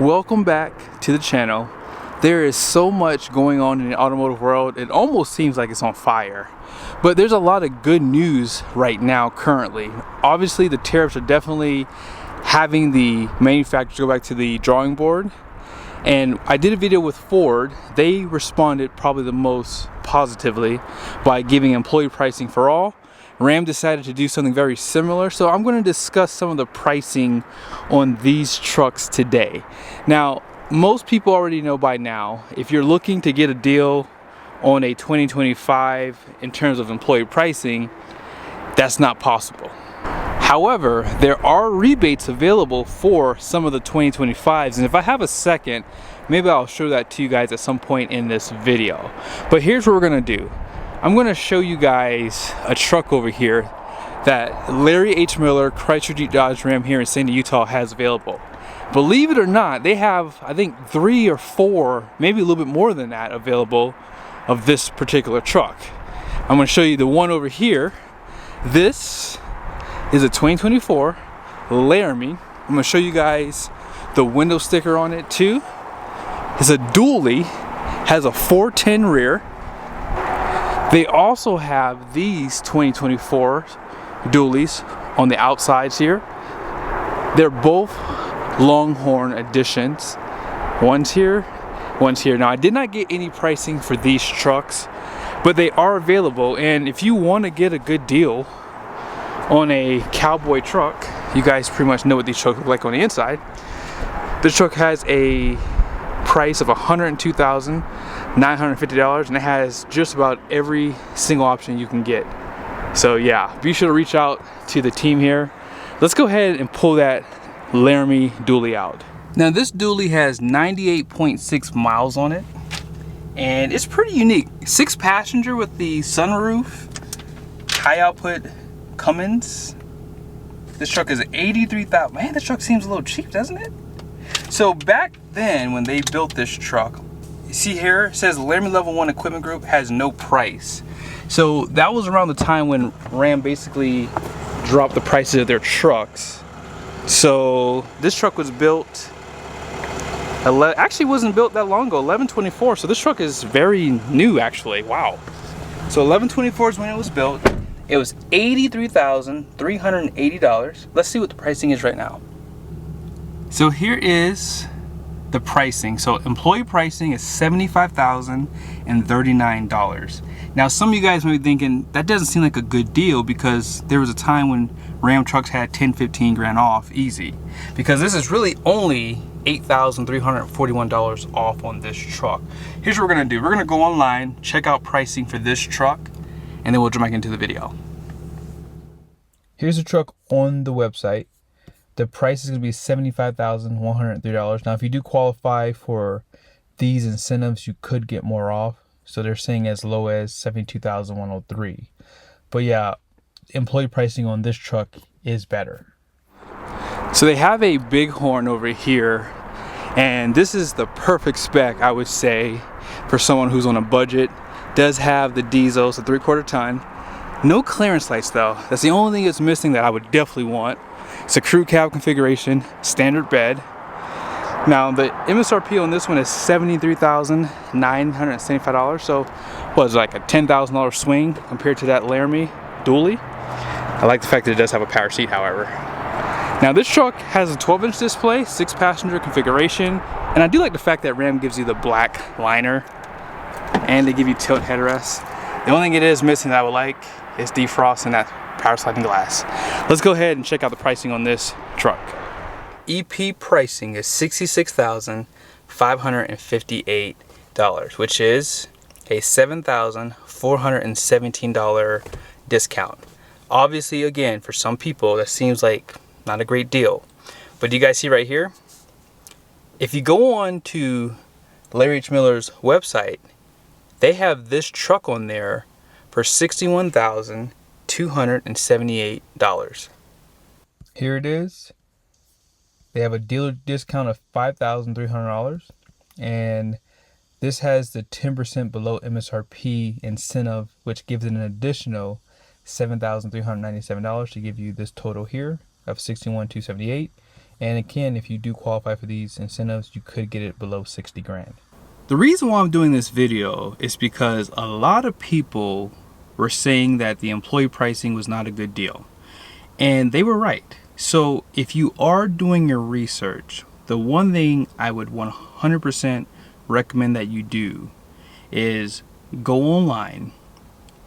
Welcome back to the channel. There is so much going on in the automotive world, it almost seems like it's on fire. But there's a lot of good news right now currently. Obviously the tariffs are definitely having the manufacturers go back to the drawing board. And I did a video with Ford. They responded probably the most positively by giving employee pricing for all. Ram decided to do something very similar, so I'm going to discuss some of the pricing on these trucks today. Now, most people already know by now, if you're looking to get a deal on a 2025 in terms of employee pricing, that's not possible. However, there are rebates available for some of the 2025s, and if I have a second, maybe I'll show that to you guys at some point in this video. But here's what we're going to do. I'm going to show you guys a truck over here that Larry H. Miller Chrysler Jeep Dodge Ram here in St. Utah has available. Believe it or not, they have, I think, 3 or 4, maybe a little bit more than that available of this particular truck. I'm going to show you the one over here. This is a 2024 Laramie. I'm going to show you guys the window sticker on it too. It's a dually, has a 410 rear. They also have these 2024 dualies on the outsides here. They're both Longhorn editions. One's here, one's here. Now I did not get any pricing for these trucks, but they are available. And if you want to get a good deal on a cowboy truck, you guys pretty much know what these trucks look like on the inside. This truck has a price of $102,950 and it has just about every single option you can get. So yeah, be sure to reach out to the team here. Let's go ahead and pull that Laramie dually out. Now this dually has 98.6 miles on it and it's pretty unique. 6 passenger with the sunroof, high output Cummins. This truck is 83,000. Man, this truck seems a little cheap, doesn't it? So back then when they built this truck, you see here it says Laramie Level 1 Equipment Group has no price. So that was around the time when Ram basically dropped the prices of their trucks. So this truck was built, actually wasn't built that long ago, 11/24. So this truck is very new actually, wow. So 11/24 is when it was built. It was $83,380. Let's see what the pricing is right now. So here is the pricing. So employee pricing is $75,039. Now some of you guys may be thinking that doesn't seem like a good deal because there was a time when Ram trucks had 10-15 grand off easy. Because this is really only $8,341 off on this truck. Here's what we're gonna do. We're gonna go online, check out pricing for this truck, and then we'll jump back into the video. Here's the truck on the website. The price is going to be $75,103. Now, if you do qualify for these incentives, you could get more off. So they're saying as low as $72,103. But yeah, employee pricing on this truck is better. So they have a bighorn over here, and this is the perfect spec, I would say, for someone who's on a budget. Does have the diesel, so 3/4 ton. No clearance lights though. That's the only thing it's missing that I would definitely want. It's a crew cab configuration, standard bed. Now the MSRP on this one is $73,975. So what is it, like a $10,000 swing compared to that Laramie dually? I like the fact that it does have a power seat, however. Now this truck has a 12-inch display, 6-passenger configuration, and I do like the fact that Ram gives you the black liner and they give you tilt headrests. The only thing it is missing that I would like is defrost and that power sliding glass. Let's go ahead and check out the pricing on this truck. EP pricing is $66,558, which is a $7,417 discount. Obviously, again, for some people that seems like not a great deal, but do you guys see right here? If you go on to Larry H. Miller's website, they have this truck on there for $61,278. Here it is. They have a dealer discount of $5,300, and this has the 10% below MSRP incentive, which gives it an additional $7,397 to give you this total here of $61,278. And again, if you do qualify for these incentives, you could get it below 60 grand. The reason why I'm doing this video is because a lot of people were saying that the employee pricing was not a good deal. And they were right. So if you are doing your research, the one thing I would 100% recommend that you do is go online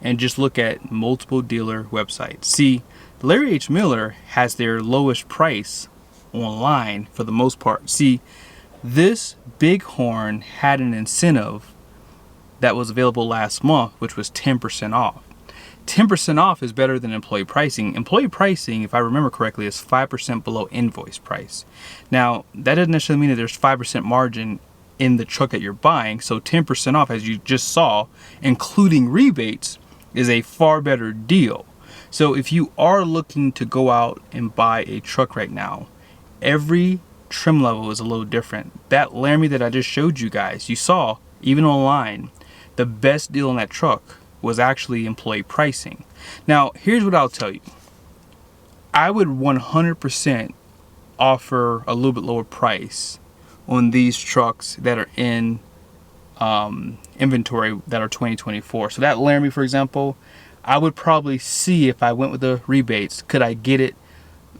and just look at multiple dealer websites. See, Larry H. Miller has their lowest price online for the most part. See, this Bighorn had an incentive that was available last month, which was 10% off. 10% off is better than employee pricing. Employee pricing, if I remember correctly, is 5% below invoice price. Now, that doesn't necessarily mean that there's 5% margin in the truck that you're buying. So 10% off, as you just saw, including rebates, is a far better deal. So if you are looking to go out and buy a truck right now, every trim level is a little different. That Laramie that I just showed you guys, you saw, even online, the best deal on that truck was actually employee pricing. Now, here's what I'll tell you. I would 100% offer a little bit lower price on these trucks that are in inventory that are 2024. So that Laramie, for example, I would probably see if I went with the rebates, could I get it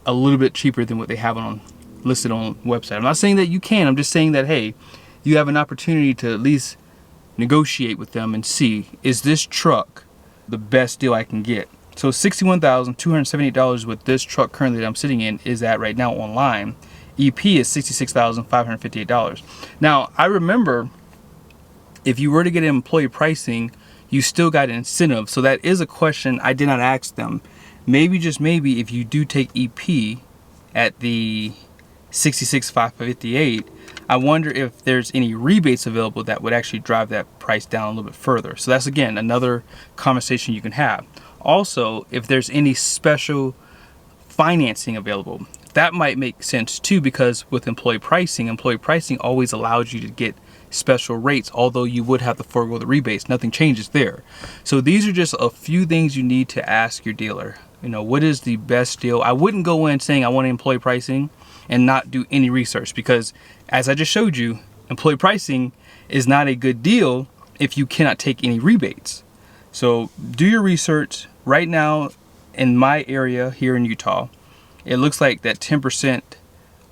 a little bit cheaper than what they have on listed on website. I'm not saying that you can, I'm just saying that, hey, you have an opportunity to at least negotiate with them and see, is this truck the best deal I can get? So $61,278 with this truck currently that I'm sitting in is at right now online. EP is $66,558. Now, I remember if you were to get employee pricing, you still got an incentive. So that is a question I did not ask them. Maybe, just maybe, if you do take EP at the $66,558, I wonder if there's any rebates available that would actually drive that price down a little bit further. So that's, again, another conversation you can have. Also, if there's any special financing available, that might make sense too, because with employee pricing always allows you to get special rates, although you would have to forego the rebates. Nothing changes there. So these are just a few things you need to ask your dealer. You know, what is the best deal? I wouldn't go in saying I want employee pricing and not do any research, because as I just showed you, employee pricing is not a good deal if you cannot take any rebates. So do your research. Right now in my area here in Utah, it looks like that 10%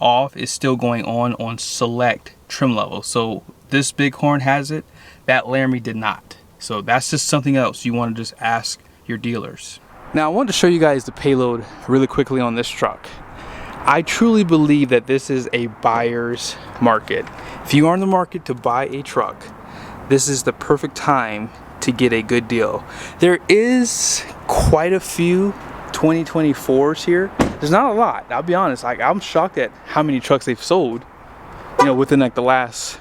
off is still going on select trim levels. So this Bighorn has it, that Laramie did not. So that's just something else you want to just ask your dealers. Now I want to show you guys the payload really quickly on this truck. I truly believe that this is a buyer's market. If you are in the market to buy a truck, this is the perfect time to get a good deal. There is quite a few 2024s here. There's not a lot, I'll be honest. Like, I'm shocked at how many trucks they've sold, you know, within like the last,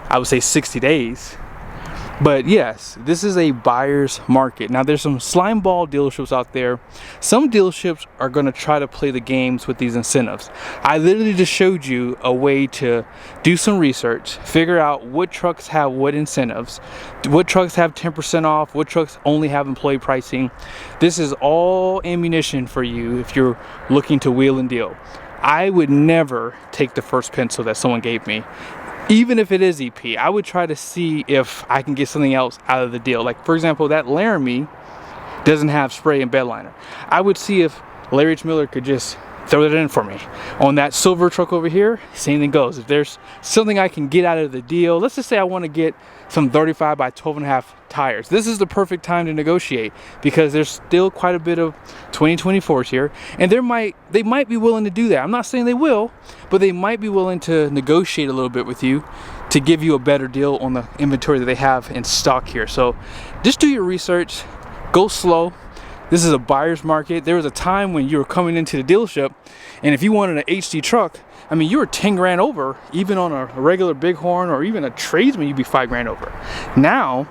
I would say, 60 days. But yes, this is a buyer's market. Now there's some slime ball dealerships out there. Some dealerships are going to try to play the games with these incentives. I literally just showed you a way to do some research, figure out what trucks have what incentives, what trucks have 10% off, what trucks only have employee pricing. This is all ammunition for you if you're looking to wheel and deal. I would never take the first pencil that someone gave me. Even if it is EP, I would try to see if I can get something else out of the deal. Like, for example, that Laramie doesn't have spray and bed liner. I would see if Larry H. Miller could just throw that in for me. On that silver truck over here, same thing goes. If there's something I can get out of the deal, let's just say I want to get some 35 by 12.5 tires. This is the perfect time to negotiate, because there's still quite a bit of 2024s here, and they might be willing to do that. I'm not saying they will, but they might be willing to negotiate a little bit with you to give you a better deal on the inventory that they have in stock here. So just do your research, go slow. This is a buyer's market. There was a time when you were coming into the dealership, and if you wanted an HD truck, I mean, you were 10 grand over. Even on a regular Bighorn or even a tradesman, you'd be 5 grand over. Now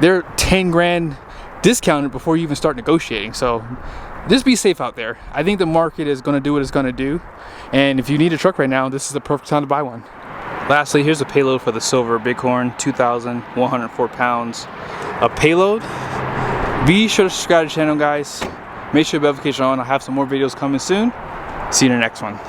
they're 10 grand discounted before you even start negotiating. So just be safe out there. I think the market is going to do what it's going to do, and if you need a truck right now, this is the perfect time to buy one. Lastly, here's a payload for the silver Bighorn, 2,104 pounds of payload. Be sure to subscribe to the channel, guys. Make sure the notification on. I'll have some more videos coming soon. See you in the next one.